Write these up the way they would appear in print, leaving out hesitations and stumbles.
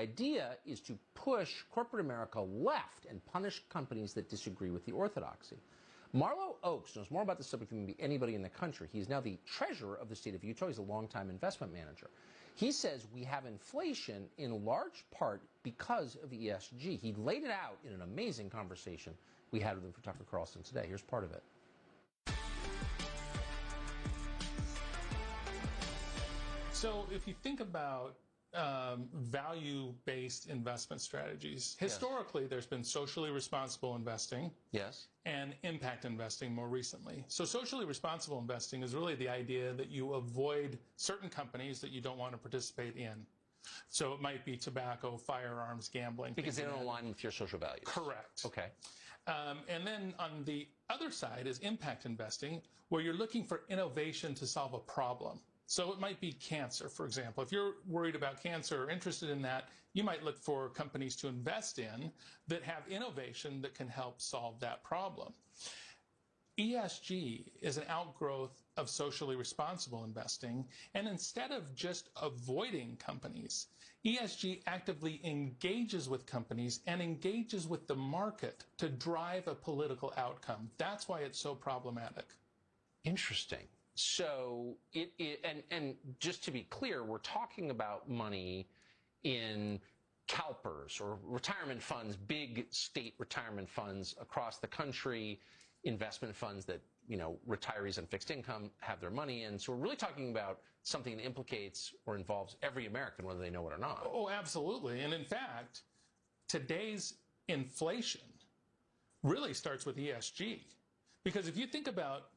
idea is to push corporate America left and punish companies that disagree with the orthodoxy. Marlo Oaks knows more about this subject than anybody in the country. He is now the treasurer of the state of Utah. He's a longtime investment manager. He says we have inflation in large part because of ESG. He laid it out in an amazing conversation we had with him for Tucker Carlson today. Here's part of it. So if you think about value-based investment strategies, historically there's been socially responsible investing and impact investing more recently. So socially responsible investing is really the idea that you avoid certain companies that you don't want to participate in. So it might be tobacco, firearms, gambling. Because they don't align with your social values. Correct. Okay. And then on the other side is impact investing, where you're looking for innovation to solve a problem. So it might be cancer, for example. If you're worried about cancer or interested in that, you might look for companies to invest in that have innovation that can help solve that problem. ESG is an outgrowth of socially responsible investing, and instead of just avoiding companies, ESG actively engages with companies and engages with the market to drive a political outcome. That's why it's so problematic. Interesting. So and just to be clear, we're talking about money in CalPERS or retirement funds, big state retirement funds across the country, investment funds that, you know, retirees on fixed income have their money in. So we're really talking about something that implicates or involves every American, whether they know it or not. Oh, absolutely. And in fact, today's inflation really starts with ESG. Because if you think about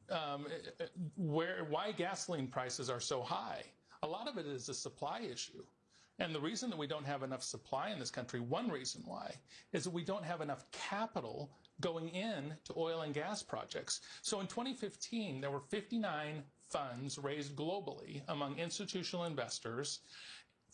why gasoline prices are so high, a lot of it is a supply issue. And the reason that we don't have enough supply in this country, one reason why, is that we don't have enough capital going in to oil and gas projects. So in 2015, there were 59 funds raised globally among institutional investors.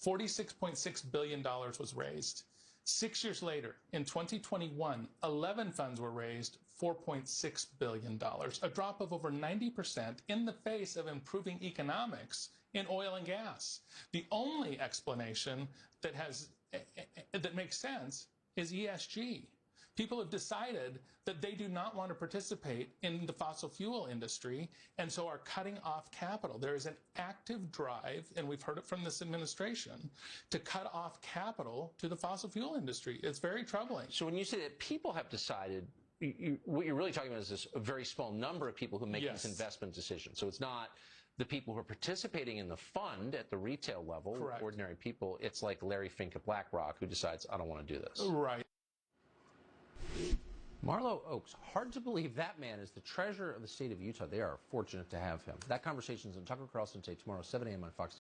$46.6 billion was raised. 6 years later, in 2021, 11 funds were raised, $4.6 billion, a drop of over 90% in the face of improving economics in oil and gas. The only explanation that makes sense is ESG. People have decided that they do not want to participate in the fossil fuel industry and so are cutting off capital. There is an active drive, and we've heard it from this administration, to cut off capital to the fossil fuel industry. It's very troubling. So when you say that people have decided, what you're really talking about is this a very small number of people who make this investment decision. So it's not the people who are participating in the fund at the retail level, ordinary people. It's like Larry Fink at BlackRock who decides, I don't want to do this. Right. Marlo Oaks, hard to believe that man is the treasurer of the state of Utah. They are fortunate to have him. That conversation is on Tucker Carlson tape tomorrow, 7 a.m. on Fox.